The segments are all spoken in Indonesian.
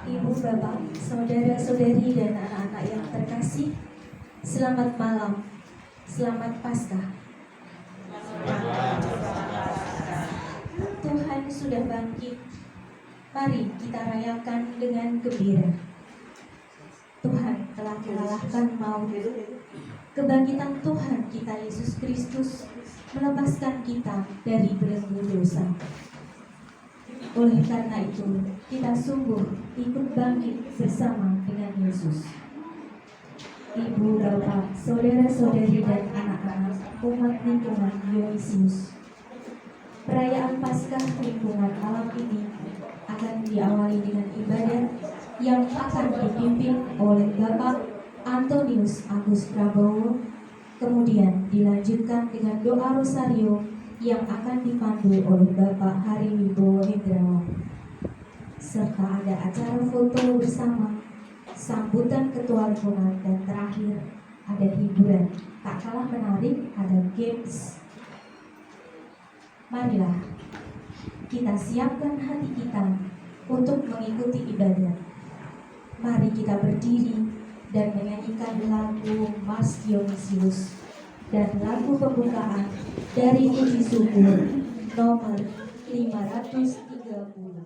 Ibu, Bapak, saudara-saudari dan anak-anak yang terkasih, selamat malam, selamat Paskah. Tuhan sudah bangkit, mari kita rayakan dengan gembira. Tuhan telah mengalahkan maut. Kebangkitan Tuhan kita Yesus Kristus melepaskan kita dari belenggu dosa. Oleh karena itu, kita sungguh ikut bangkit bersama dengan Yesus. Ibu, Bapak, saudara-saudari dan anak-anak umat lingkungan Dionysius, perayaan Paskah lingkungan alam ini akan diawali dengan ibadah yang akan dipimpin oleh Bapak Antonius Agus Prabowo, kemudian dilanjutkan dengan doa rosario yang akan dipandu oleh Bapak Hari Wibowo Hendrawan, serta ada acara foto bersama, sambutan ketua lingkungan, dan terakhir ada hiburan tak kalah menarik, ada games. Marilah kita siapkan hati kita untuk mengikuti ibadah. Mari kita berdiri dan menyanyikan lagu Mas Dionysius dan lagu pembukaan dari Puji Syukur nomor 530.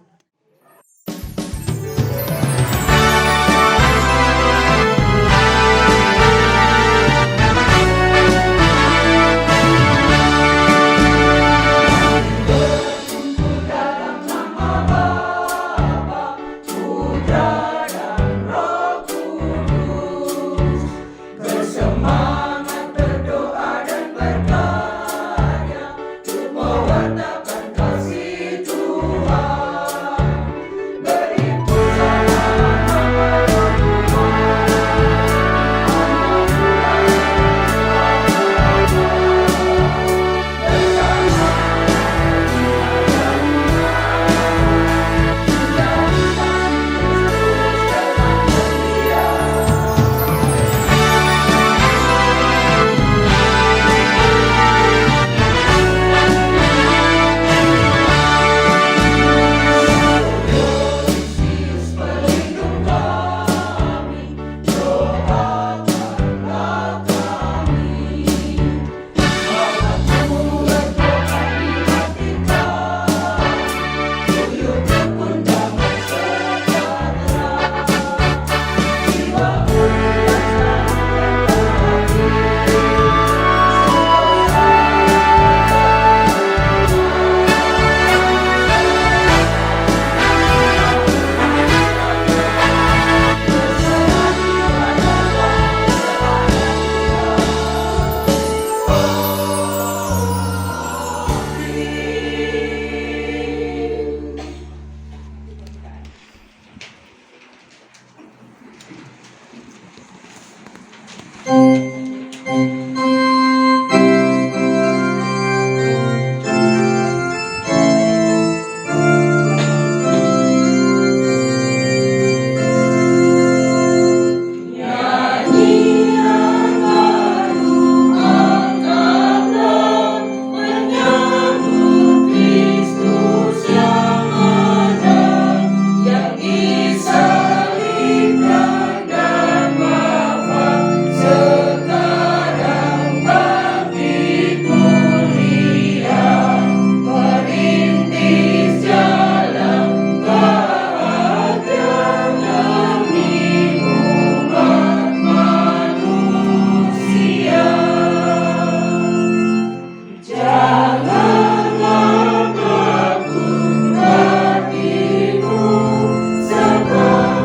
Sebagai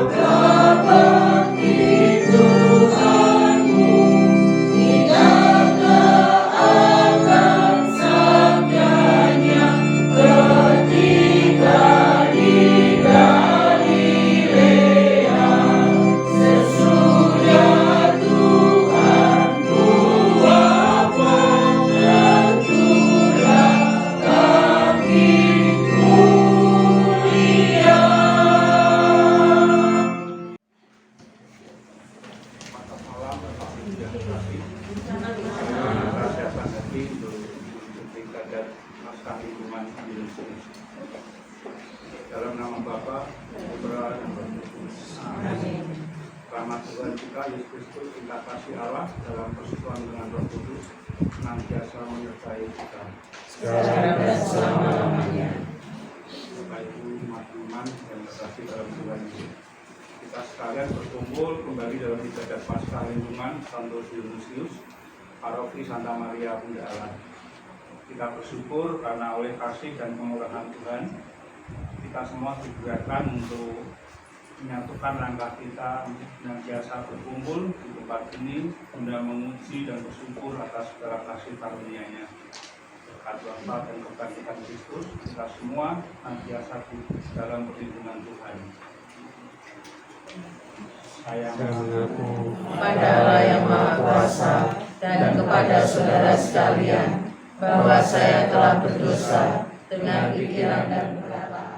bersama Tuhan kita Yesus Kristus, cinta kasih Allah dalam persekutuan dengan Roh Kudus senantiasa menyertai kita. Sekarang dan selama-lamanya. Bapak Ibu, teman-teman yang terkasih dalam Tuhan Yesus, kita sekalian berkumpul kembali dalam ibadat Paskah lingkungan Santo Dionysius, Paroki Santa Maria Bunda Allah. Kita bersyukur karena oleh kasih dan kemurahan Tuhan, kita semua digerakkan untuk menyatukan langkah kita untuk senantiasa berkumpul di tempat ini guna menguji dan bersyukur atas segala kasih karunia-Nya. Berkat Bapa dan kebangkitan Kristus, kita semua senantiasa di dalam perlindungan Tuhan. Saya mengaku kepada Allah yang Maha Kuasa dan kepada saudara sekalian bahwa saya telah berdosa dengan pikiran dan perkataan.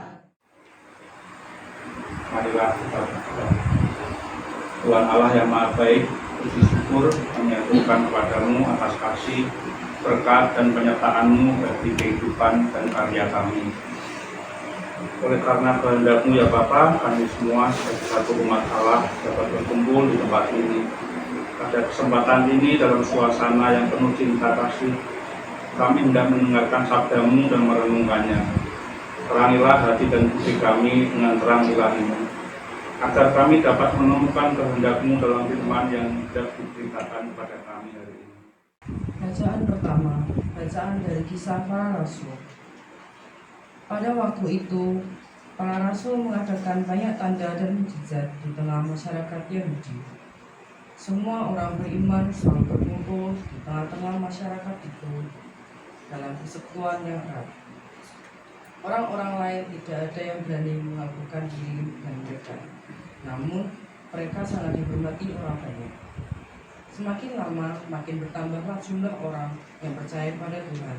Marilah kita berdoa. Tuhan Allah yang Maha Baik, puji syukur menyatukan kepadamu atas kasih, berkat dan penyertaan-Mu bagi kehidupan dan karya kami. Oleh karena kehendak-Mu ya Bapa, kami semua sebagai satu umat Allah dapat berkumpul di tempat ini. Pada kesempatan ini dalam suasana yang penuh cinta kasih, kami hendak mendengarkan sabda-Mu dan merenungkannya. Terangilah hati dan budi kami dengan terang ilahi-Mu, agar kami dapat menemukan kehendak-Mu dalam firman yang hendak diberitakan kepada kami hari ini. Bacaan pertama, bacaan dari Kisah Para Rasul. Pada waktu itu, para rasul mengadakan banyak tanda dan mukjizat di tengah masyarakat Yahudi. Semua orang beriman selalu berkumpul di tengah-tengah masyarakat itu dalam persekutuan yang erat. Orang-orang lain tidak ada yang berani mengakukan diri dengan mereka, namun mereka sangat dihormati orang banyak. Semakin lama, makin bertambahlah jumlah orang yang percaya pada Tuhan,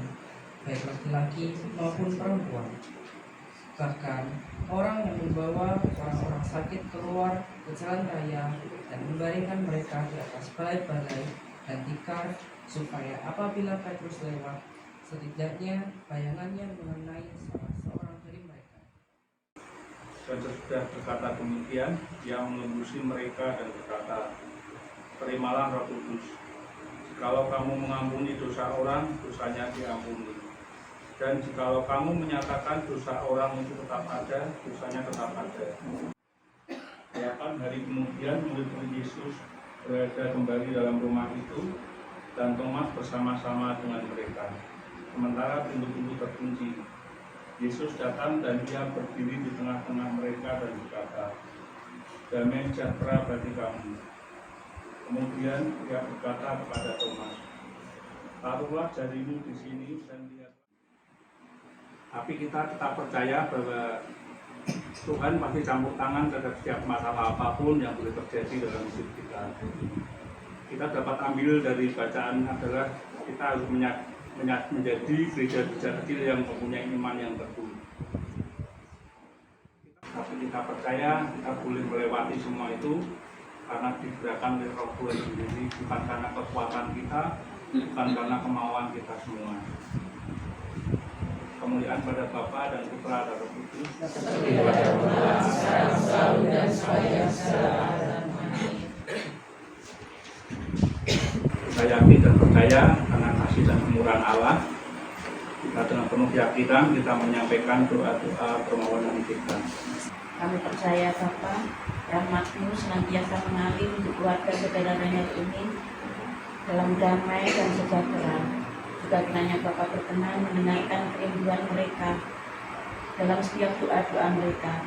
baik laki-laki maupun perempuan. Bahkan, orang yang membawa orang-orang sakit keluar ke jalan raya dan membaringkan mereka di atas balai-balai dan tikar, supaya apabila Petrus lewat, setidaknya bayangannya mengenai salah seorang dari mereka. Dan sesudah berkata demikian, Dia mengembusi mereka dan berkata, "Terimalah Roh Kudus. Jikalau kamu mengampuni dosa orang, dosanya diampuni. Dan jikalau kamu menyatakan dosa orang itu tetap ada, dosanya tetap ada." 8 hari kemudian, murid-murid Yesus berada kembali dalam rumah itu, dan Thomas bersama-sama dengan mereka. Sementara pintu-pintu terkunci, Yesus datang dan Dia berdiri di tengah-tengah mereka dan berkata, "Damai sejahtera bagi kamu." Kemudian Dia berkata kepada Thomas, "Taruhlah jarimu di sini dan lihat." Tapi kita tetap percaya bahwa Tuhan pasti campur tangan terhadap setiap masalah apapun yang boleh terjadi dalam hidup kita. Kita dapat ambil dari bacaan adalah kita harus menjadi gereja-gereja kecil yang mempunyai iman yang teguh. Tapi kita percaya kita boleh melewati semua itu karena digerakkan oleh Roh Tuhan sendiri, bukan karena kekuatan kita, bukan karena kemauan kita semua. Kemuliaan pada Bapa dan Putra dan Roh Kudus, Seperti pada mula, sekarang, selalu, dan sepanjang segala abad. kita yakin dan percaya karena kasih dan kemurahan Allah, kita dengan penuh keyakinan kita menyampaikan doa-doa permohonan kita. Kami percaya Bapa, rahmat-Mu senantiasa mengalir untuk keluarga saudara Daniel ini dalam damai dan sejahtera. Juga kiranya Bapa berkenan mendengarkan kerinduan mereka dalam setiap doa-doa mereka,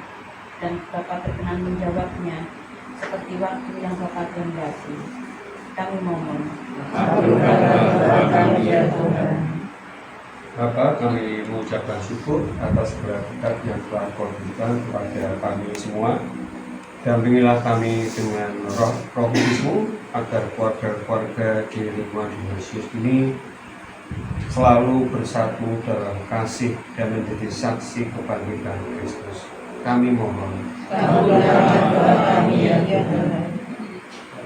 dan Bapa berkenan menjawabnya seperti waktu yang Bapa kehendaki. Kami mohon. Bapak, kami mengucapkan syukur atas segala berkat yang telah Kau berikan kepada kami semua. Dampingilah kami dengan roh Kudus-Mu agar keluarga-keluarga di lingkungan Dionysius ini selalu bersatu dalam kasih dan menjadi saksi kebangkitan Kristus. Kami mohon. Kami ya Tuhan.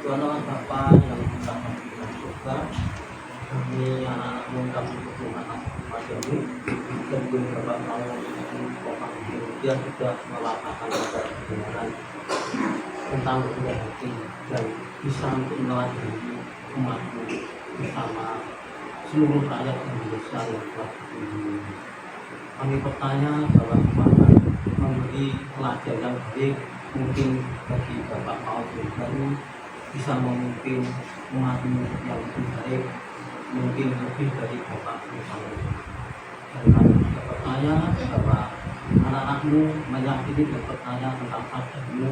Tuhan Allah Bapa yang bersama dengan surga, kami anak-anakmu kami berdoa padamu, dan Bapak mau Bapak dia sudah melakukan kebenaran tentang kedua hati dan bisa untuk meladeni umatmu bersama seluruh rakyat Indonesia yang telah berkunjung. Kami bertanya bahwa Bapak memberi pelajaran yang baik mungkin bagi Bapak Paus yang baru bisa memimpin umatmu yang lebih baik, mungkin lebih dari Bapak bersama. Dan kami juga percaya bahwa anak-anakmu meyakini dan percaya tentang sabdamu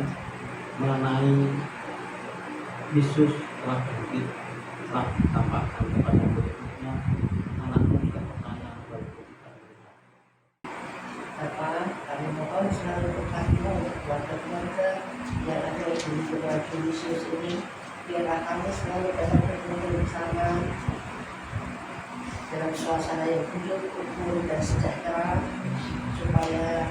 mengenai Yesus telah bangkit, telah ditampakkan kepada murid-muridnya. Anakmu juga percaya walaupun tidak melihat. Bapak, kami mohon selalu berkatmu untuk keluarga-keluarga yang ada di keluarga Yesus ini. Biarlah kami selalu dapat berkumpul bersama dalam suasana yang hidup, rukun dan sejahtera, supaya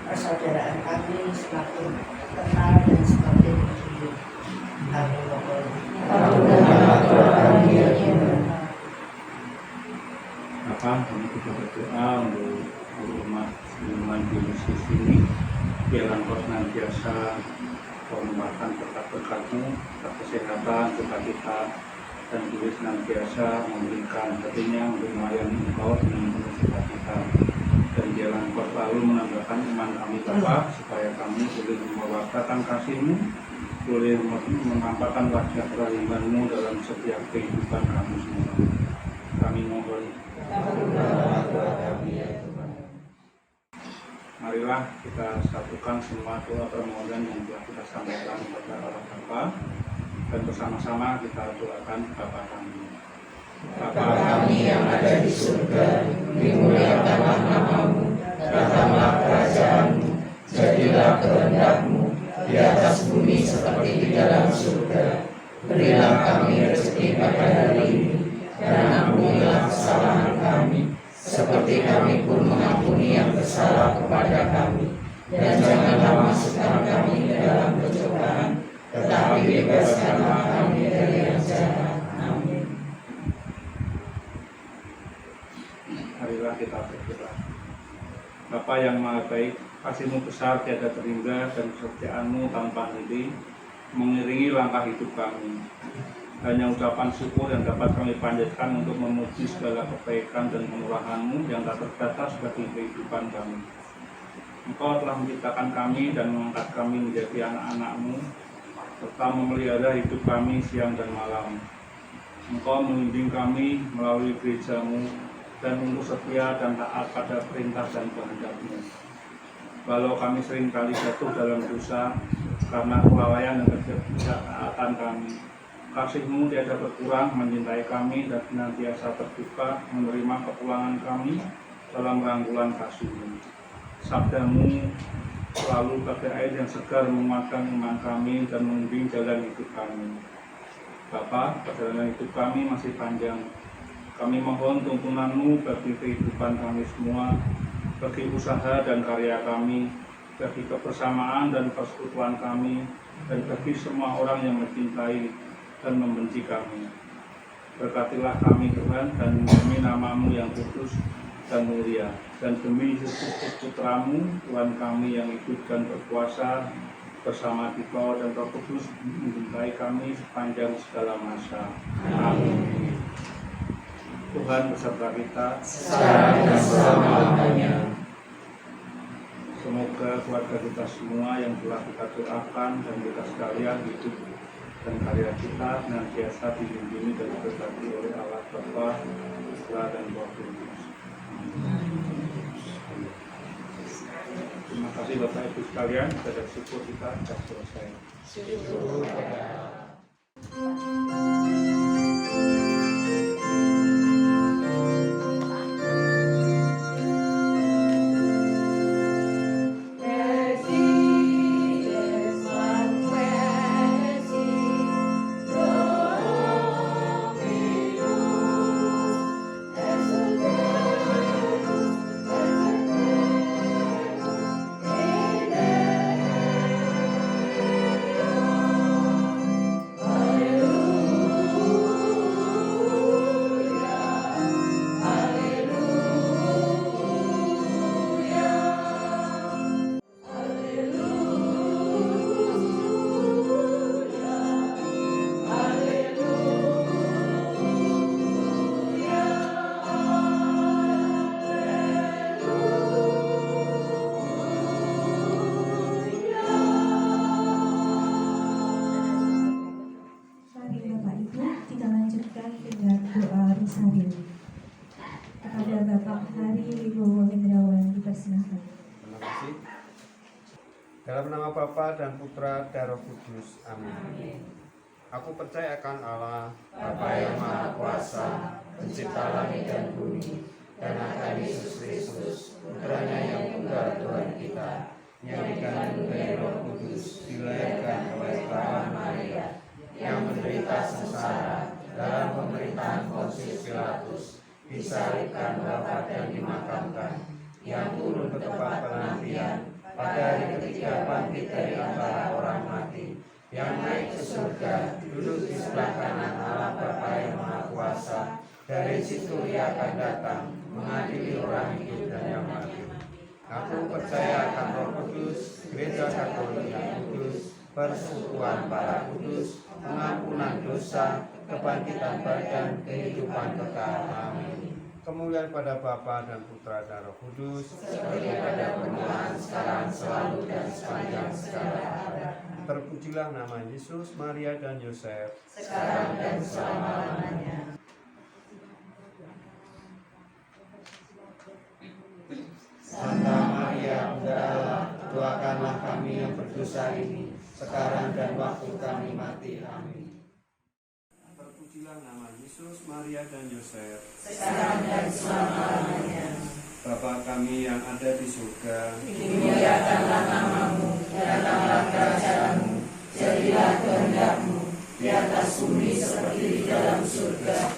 persaudaraan kami semakin kental dan semakin hidup. Kami mohon. Maka kami kita berdoa untuk umat iman di Yesus ini, biarlah Engkau senantiasa melimpahkan berkat-berkat-Mu, kesehatan, sukacita, dan juga senantiasa memberikan hatinya untuk melayani Engkau dengan penuh sukacita. Dan biarlah Engkau selalu menambahkan iman kami Bapa, supaya kami boleh mewartakan kasih-Mu, boleh menampakkan wajah kerahiman-Mu dalam setiap kehidupan kami semua. Kami mohon. Marilah kita satukan semua doa permohonan yang telah kita sampaikan kepada Allah Bapa, dan bersama-sama kita doakan Bapa kami. Bapa kami yang ada di surga, dimuliakanlah namamu, datanglah kerajaanmu, jadilah kehendak-Mu di atas bumi seperti di dalam surga. Berilah kami rezeki pada hari ini, dan ampunilah kesalahan kami, seperti kami pun mengampuni yang bersalah kepada kami. Dan janganlah masukkan kami ke dalam pencobaan, tetapi bebaskanlah kami dari yang jahat. Amin. Marilah kita berdoa. Bapa yang Maha Baik, kasih-Mu besar tiada terhingga dan kesetiaan-Mu tanpa henti mengiringi langkah hidup kami. Hanya ucapan syukur yang dapat kami panjatkan untuk memuji segala kebaikan dan kemurahan-Mu yang tak terbatas bagi kehidupan kami. Engkau telah menciptakan kami dan mengangkat kami menjadi anak-anak-Mu, serta memelihara hidup kami siang dan malam. Engkau membimbing kami melalui gereja-Mu dan untuk setia dan taat pada perintah dan kehendak-Mu. Walau kami seringkali jatuh dalam dosa karena kelalaian dan ketidaktaatan kami, kasih-Mu tiada berkurang mencintai kami dan senantiasa terbuka menerima kepulangan kami dalam rangkulan kasih-Mu. Sabda-Mu selalu bagai air yang segar menguatkan iman kami dan membimbing jalan hidup kami. Bapa, perjalanan hidup kami masih panjang. Kami mohon tuntunan-Mu bagi kehidupan kami semua, bagi usaha dan karya kami, bagi kebersamaan dan persekutuan kami, dan bagi semua orang yang mencintai dan membenci kami. Berkatilah kami Tuhan, dan demi nama-Mu yang kudus dan mulia, dan demi Yesus Putra-Mu, Tuhan kami yang hidup dan berkuasa bersama Dikau dan Roh Kudus mencintai kami sepanjang segala masa. Amin. Tuhan beserta kita Sekarang dan selama-lamanya. Semoga keluarga kita semua yang telah kita doakan dan kita sekalian hidup dan karya kita senantiasa dilindungi dan diberkati oleh Allah Bapa, Putra dan Roh Kudus. Terima kasih Bapak Ibu sekalian, pada syukur kita sudah selesai. Hallelujah. Dalam nama Bapa dan Putra dan Roh Kudus. Amin. Aku percaya akan Allah, Bapa yang Maha Kuasa, pencipta langit dan bumi, dan akan Yesus Kristus, putranya yang tunggal Tuhan kita, yang dikandung dari Roh Kudus, dilahirkan oleh perawan Maria, yang menderita sengsara dalam pemerintahan Pontius Pilatus, disalibkan, wafat dan dimakamkan, yang turun ke tempat penantian, pada hari ketiga bangkit dari antara orang mati, yang naik ke surga, duduk di sebelah kanan Allah Bapa yang Maha Kuasa. Dari situ Ia akan datang, mengadili orang hidup dan yang mati. Aku percaya akan Roh Kudus, Gereja Katolik yang kudus, persekutuan para kudus, pengampunan dosa, kebangkitan badan, kehidupan kekal. Amin. Kemuliaan pada Bapa dan Putra dan Roh Kudus, seperti pada permulaan, sekarang, selalu, dan sepanjang segala abad. Terpujilah nama Yesus, Maria, dan Yosef, Sekarang dan selama-lamanya. Santa Maria, Bunda Allah, doakanlah kami yang berdosa ini, sekarang dan waktu kami mati. Amin. Terpujilah nama Yesus, Maria, dan Yosef, Sekarang dan selama-lamanya. Bapa kami yang ada di surga, Dimuliakanlah namamu, datanglah kerajaanmu, jadilah kehendak-Mu, di atas bumi seperti di dalam surga.